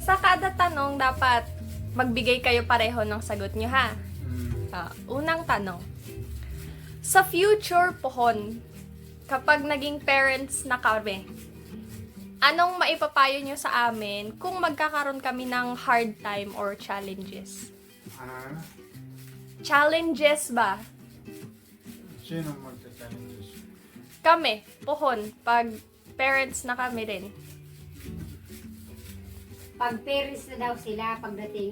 Sa kada tanong, dapat magbigay kayo pareho ng sagot nyo, ha? Unang tanong. Sa future pohon, kapag naging parents na kami, anong maipapayo nyo sa amin kung magkakaroon kami ng hard time or challenges? Challenges ba? Sino magta-challenges? Kami, pohon, pag parents na kami rin. Pag parents na daw sila, pagdating,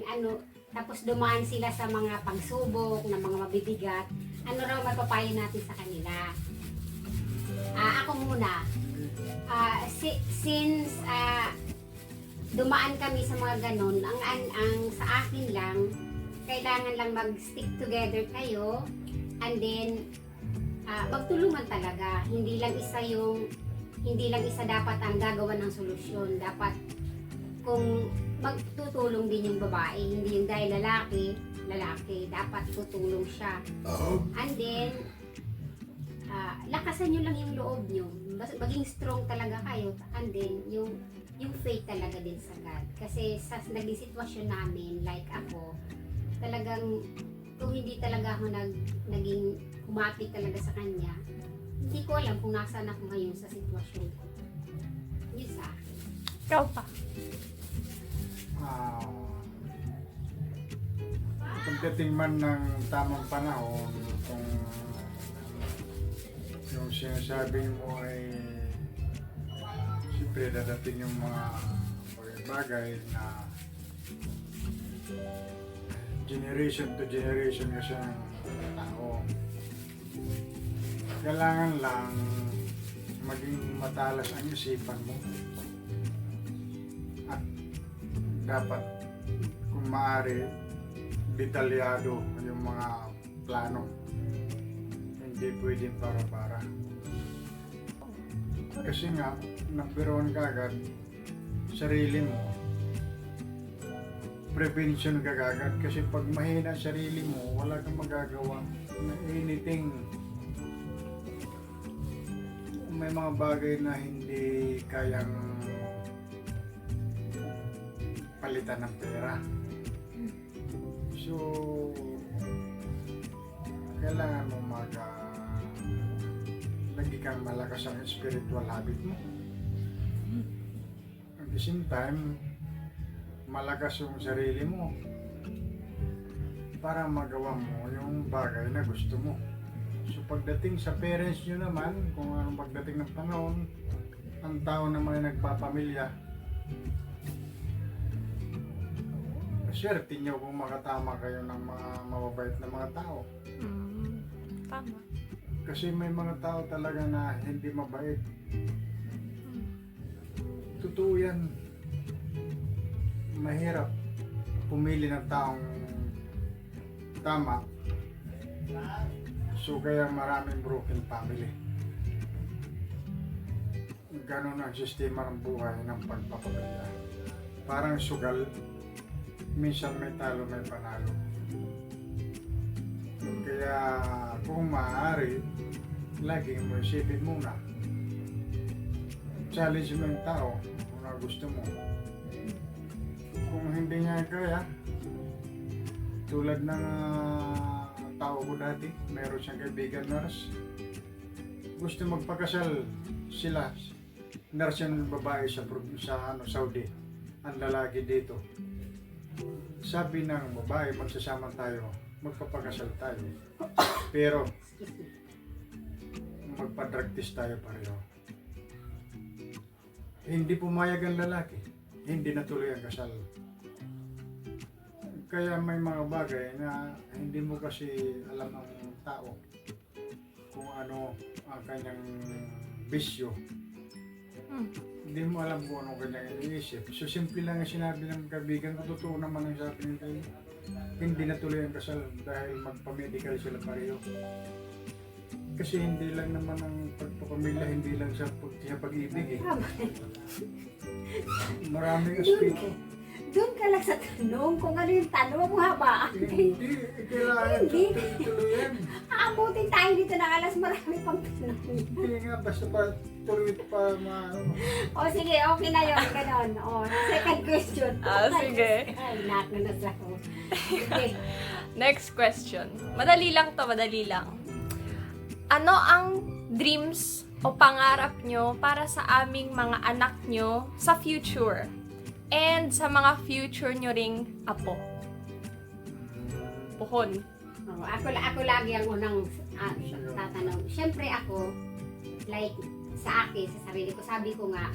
tapos dumaan sila sa mga pagsubok, na mga mabibigat, ano raw mapapayo natin sa kanila? Ako muna, since dumaan kami sa mga ganun, ang sa akin lang, kailangan lang mag-stick together kayo, and then, magtulungan talaga. Hindi lang isa dapat ang gagawa ng solusyon. Dapat kung magtutulong din yung babae, hindi yung dahil lalaki, dapat tutulong siya. And then, lakasan nyo lang yung loob nyo. Maging strong talaga kayo. And then, yung faith talaga din sa God. Kasi sa naging sitwasyon namin, like ako, talagang, kung hindi talaga ako naging kumapit talaga sa Kanya, hindi ko alam kung nasaan ako ngayon sa sitwasyon ko. Yun sa akin. Ikaw pa. Pagdating man ng tamang panahon, kung yung sinasabi mo ay siyempre dadating yung mga bagay na generation to generation kasi ng tao. Kailangan lang maging matalas ang isipan mo. At dapat kung maaari detalyado yung mga plano. Hindi pwedeng para-para. Kasi nga, number one kagad, sarili mo. Prevention ka kagad. Kasi pag mahina ang sarili mo, wala kang magagawa na anything. May mga bagay na hindi kayang palitan ng pera. So, kailangan mo lagi kang malakas ang spiritual habit mo. At the same time, malakas yung sarili mo para magawa mo yung bagay na gusto mo. So pagdating sa parents nyo naman, kung anong pagdating ng panahon, ang tao naman ay nagpapamilya, swerte nyo kung makatama kayo ng mga mababait na mga tao. Tama. Kasi may mga tao talaga na hindi mabait. Totoo yan. Mahirap pumili ng taong tama. So kaya maraming broken family. Ganon ang sistema ng buhay ng pagpapamilya. Parang sugal. Minsan may talo, may panalo. Kaya kung maaari, laging mo isipin muna. Challenge mo yung tao kung ano gusto mo. Kung hindi niya kaya, tulad ng tao ko dati, mayroon siyang kaibigan nurse. Gusto magpakasal sila. Nurse yung babae sa Saudi. Ang lalaki dito. Sabi ng babae, magsasama tayo, magpapakasal tayo. Pero, magpa-drug test tayo pareho. Hindi pumayag ang lalaki, hindi natuloy ang kasal. Kaya may mga bagay na hindi mo kasi alam ang tao kung ano ang kanyang bisyo. Hindi mo alam kung anong kanyang iniisip. So simple lang ang sinabi ng kaibigan ko, totoo naman ang sabi nito. Hindi natuloy ang kasal dahil magpa-medical sila pareho. Kasi hindi lang naman ang pagpapamilya, hindi lang sa pag-ibig eh. Maraming aspeto. Doon ka lang sa tanong kung ano yung tanong mo habaan. Hindi, kailangan Hindi. tuloy yan. Aabutin tayo dito ng alas, marami pang tanong. Hindi nga, basta pa tuloy pa O sige, okay na yun, ganon. O, second question. question. Sige. Ay, nakanas ako. Okay. Next question. Madali lang to, madali lang. Ano ang dreams o pangarap nyo para sa aming mga anak nyo sa future? And sa mga future nyo ring apo? Puhon. Oh, ako lagi ang unang tatanong. Siyempre ako, like sa akin, sa sarili ko, sabi ko nga,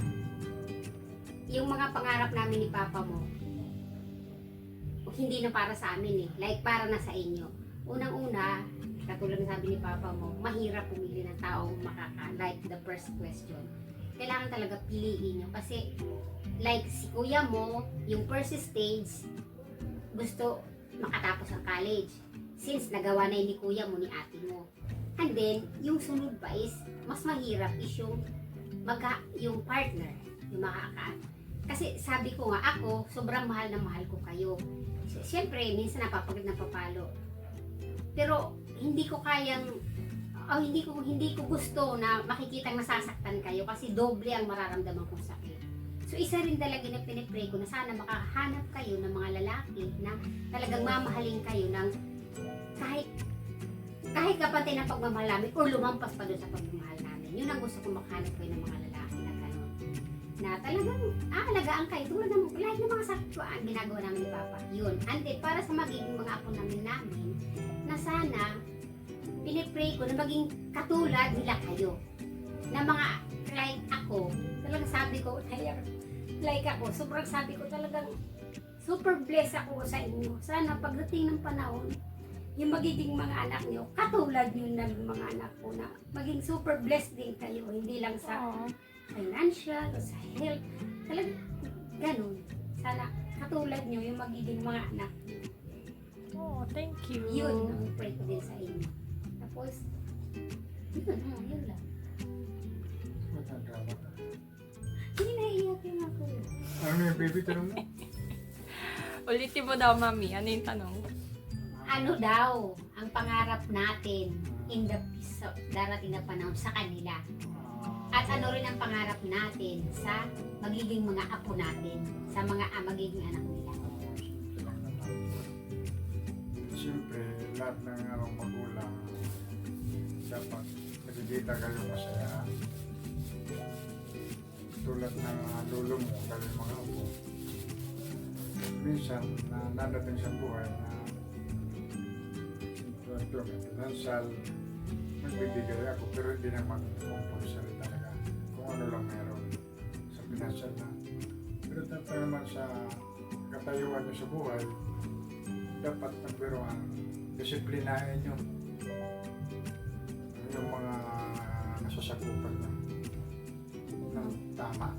yung mga pangarap namin ni Papa mo, hindi na para sa amin eh. Like, para na sa inyo. Unang-una, katulad ng sabi ni Papa mo, mahirap pumili ng taong like the first question. Kailangan talaga piliin nyo. Kasi, like si kuya mo, yung first stage, gusto makatapos ang college. Since nagawa na yun ni kuya mo, ni ate mo. And then, yung sunod pa is, mas mahirap is yung partner, yung makaka. Kasi sabi ko nga, ako, sobrang mahal na mahal ko kayo. Siyempre, minsan napapagod na papalo. Pero, hindi ko kayang, hindi ko gusto na makikitang nasasaktan kayo kasi doble ang mararamdaman kong sakit. So, isa rin talaga na pinipray ko na sana makahanap kayo ng mga lalaki na talagang mamahalin kayo ng kahit kapantay ng pagmamahal namin or lumampas pa doon sa pagmamahal namin. Yun ang gusto ko, makahanap kayo ng mga lalaki na gano'n. Na talagang aalagaan kayo tulad ng lahat ng mga saktuan ginagawa namin ni Papa. Yun. And then, para sa magiging mga apo namin na sana pinipray ko na maging katulad nila kayo. Na mga like ako, talagang sabi ko, like ako, sobrang sabi ko talagang super blessed ako sa inyo. Sana pagdating ng panahon, yung magiging mga anak nyo, katulad nyo ng mga anak ko na maging super blessed din kayo, hindi lang sa financial o sa health. Talagang ganun. Sana katulad nyo yung magiging mga anak nyo. Oh, thank you. Yun ang pray ko din sa inyo. Tapos, yun lang. Matanda ka. Hindi naiiyak yung ako. Ano yung baby, tanong mo? Ulitin mo daw, Mami. Ano yung tanong? Ano daw ang pangarap natin in the darating na panahon sa kanila? At ano rin ang pangarap natin sa magiging mga apo natin, sa mga magiging anak nila? Siyempre, lahat ng magulang dapat nakikita kayo masaya. Tulad ng lolo mo, kayo mga apo. Minsan, nadating sa buhay na financial, magbibigay ako, pero hindi naman compulsory talaga. Kung ano lang meron sa financial na. Pero dapat naman sa katayuan nyo sa buhay, dapat nagbiruan, disiplinahin nyo yung mga nasasakupan nyo ng tama.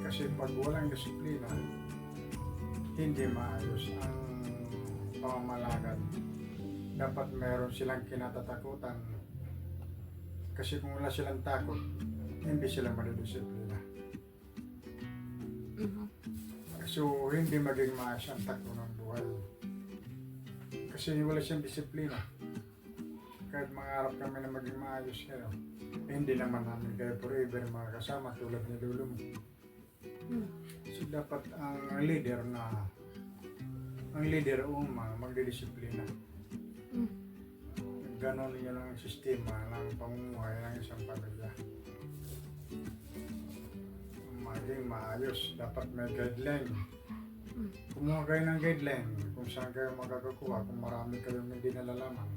Kasi pag walang disiplina, hindi maayos ang pamamalakad. Dapat meron silang kinatatakutan. Kasi kung wala silang takot, hindi sila madidisiplina. So, hindi maging maayos ang takbo ng buhay. Kasi wala siyang disiplina. Kahit mangarap kami na maging maayos kayo, hindi naman namin kayo forever mga kasama tulad ni Lolo mo. So, dapat ang leader magdidisiplina. Ganon yun ang sistema ng pamumuhay ng isang pamilya. Maging maayos, dapat may guideline. Kumuha kayo ng guideline kung saan kayo makakakuha, kung marami kayong hindi nalalaman.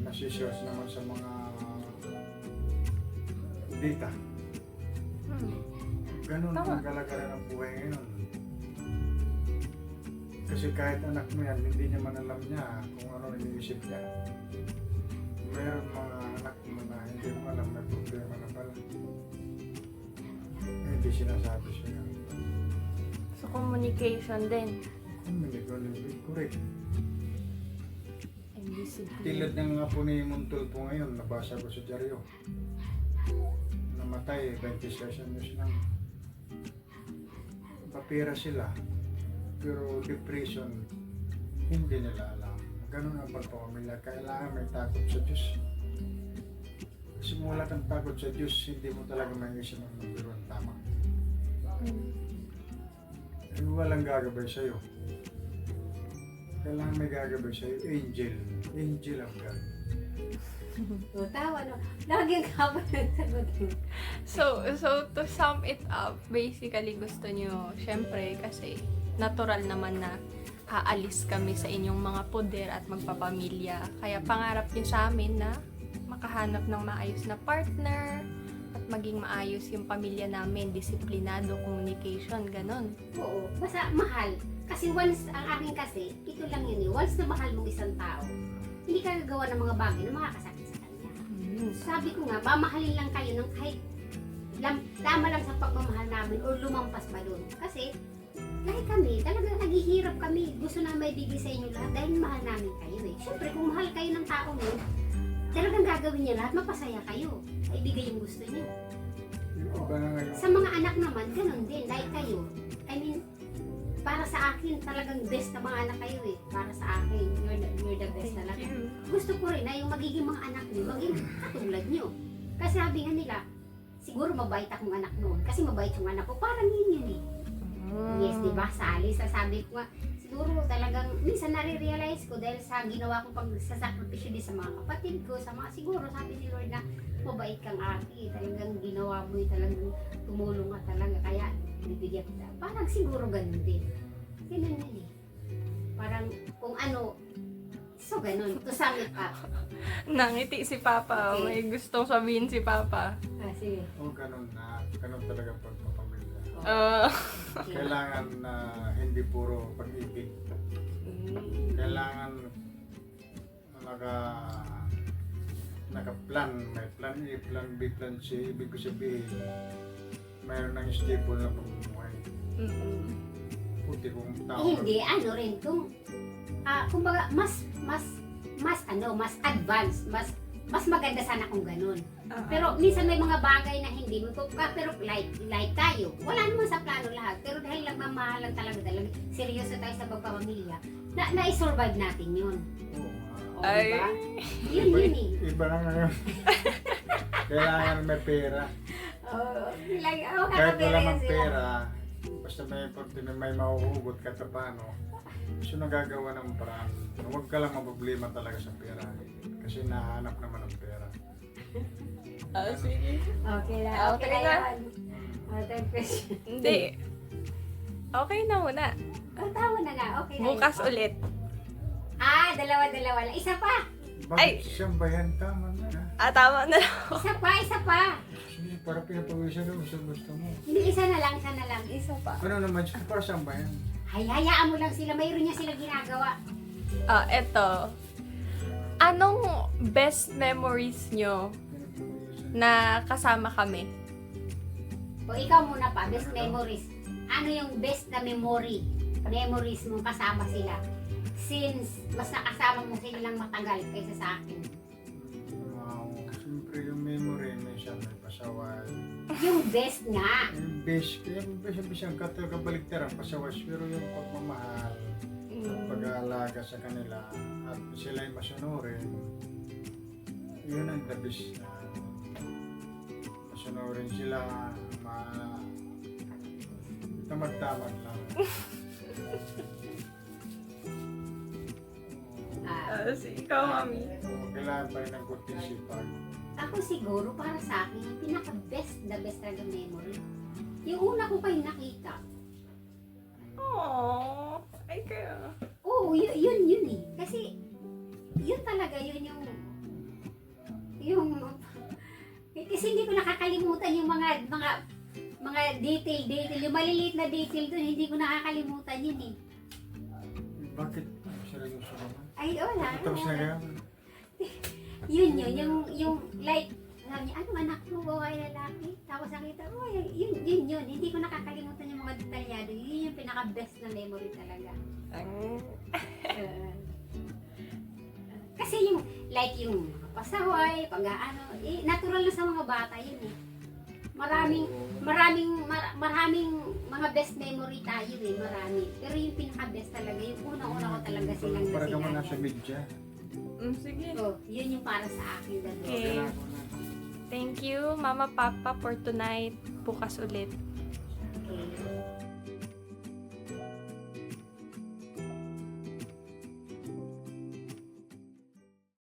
Nasisearch naman sa mga data. Ganon ang kalagayan ng buhay ngayon. Kasi kahit anak mo yan, hindi niya man alam niya kung ano iniisip niya. Mayroon mga anak mo na hindi mo alam may problema na pala. Hindi sinasabi siya. So, communication din. Communication, correct. And discipline. Tilad ng nga po ni Muntol po ngayon, nabasa ko sa dyaryo. Namatay, 26 years lang. Papira sila. Pero depression, hindi nila alam. Ganun ang pagpapamilya. Kailangan may takot sa Diyos. Kasi kung wala kang takot sa Diyos, hindi mo talaga may isip ang magbiruan tama. walang gagabay sa'yo. Kailangan may gagabay sa'yo. Angel. Angel of God. O, tawa, no? Lagi ka ba nagsagot mo? So to sum it up, basically gusto nyo, syempre, kasi natural naman na aalis kami sa inyong mga poder at magpapamilya. Kaya pangarap nyo sa amin na makahanap ng maayos na partner at maging maayos yung pamilya namin, disiplinado, communication, ganon. Oo, basta mahal. Kasi once, ang akin kasi, ito lang yun eh. Once na mahal mong isang tao, hindi ka gagawa ng mga bagay na makakasakit sa kanya. Sabi ko nga, mamahalin lang kayo ng kahit tama lang sa pagmamahal namin or lumampas pa doon. Kasi, kahit kami, talagang naghihirap kami. Gusto na may bigay sa inyo lahat dahil mahal namin kayo eh. Siyempre, kung mahal kayo ng tao mo, talagang gagawin niya lahat, mapasaya kayo. Ibigay yung gusto niyo. Yung iba na ngayon. Sa mga anak naman, ganun din. Like kayo. I mean, para sa akin, talagang best na mga anak kayo eh. Para sa akin, you're the best talaga. Gusto ko rin na yung magiging mga anak niyo, maging katulad niyo. Kasi sabi nga nila, siguro mabait akong anak noon. Kasi mabait yung anak ko. Parang yun eh. Yes, di ba? Sa alis, sabi ko nga, siguro talagang, minsan nare-realize ko dahil sa ginawa kong pagsasakripisyo din sa mga kapatid ko, sa mga siguro, sabi ni Lord na, mabait kang ate, talagang ginawa mo talagang tumulong ka talaga, kaya bibigyan kita. Parang siguro ganun din. Ganun yun eh. Parang kung ano, so ganun, to sum it up. Nangiti si Papa, Okay. may gustong sabihin si Papa. Sige. O ganun na. Ganun talaga pagpapamilya. Okay. Kailangan na hindi puro pag-ibig. Kailangan naka-plan. May plan A, plan B, plan C. Ibig ko sabihin, mayroon ng stable na pamumuhay. Puti kong tao. Hindi, ano rin, kumbaga, mas advanced, mas maganda sana kung ganun. Pero minsan may mga bagay na hindi mo pero like tayo, wala naman sa plano lahat. Pero dahil nagmamahalan talaga, seryoso tayo sa pagpapamilya, na-survive natin yun. O, Ay. diba? Yun eh. Iba na ngayon. Kailangan may pera. Kahit wala mang pera, basta may mahuhugot ka ta paano, so nagagawa ng paraan. Huwag ka lang maproblema talaga sa pera. Kasi nahanap naman ang pera. Sige. Okay na. Okay Okay na. na yan. Third question. Hindi. Okay na muna. Tawa na nga. Okay na Bukas yun. ulit. Dalawa lang. Isa pa. Ay! Bakit siyang bayan? Tama na. Tama na. Isa pa. Sige, para pinapawisan mo, gusto mo. Hindi, isa na lang. Isa pa. Ano naman siya? Para siyang bayan? Hayaan mo lang sila. Mayroon niya sila ginagawa. Eto. Anong best memories nyo na kasama kami? O ikaw muna pa. Best memories. Ano yung best na memories mo kasama sila? Since mas nakasama mo sila lang matagal kaysa sa akin. Wow. Siyempre yung memory, may siya may pasaway. Yung best nga. Yung best, siyang kabaligtaran, pasawas. Pero yung pagmamahal, pag-aalaga sa kanila, at sila'y masunurin, yun ang the best na masunurin sila, tamad-tamad lang. Ikaw, Mami. Kailangan pa rin ng kunting sipag. Ako siguro para sa akin, yung the best talaga memory. Yung una ko kayo nakita. Aww. Ay, kaya. Oo, yun eh. Kasi, yun talaga, yun kasi hindi ko nakakalimutan yung mga detail, yung maliliit na detail doon, hindi ko nakakalimutan yun eh. Bakit? Seryoso naman. Ay, wala. Tapos na kaya? Yun, yung like, sabi niya, anong anak mo, babae lalaki? Tapos nakita, oh, yun. Hindi ko nakakalimutan yung mga detalyado. Yun yung pinaka-best na memory talaga. Kasi yung, like yung pasaway, pag-ano, natural na sa mga bata yun eh. Maraming mga best memory tayo eh, marami. Pero yung pinaka-best talaga, yung unang-una ko talaga silang Para ka man nasinaya. nasa media. Sige. So, yun yung para sa akin. Okay. Thank you, Mama, Papa, for tonight. Bukas ulit. Okay.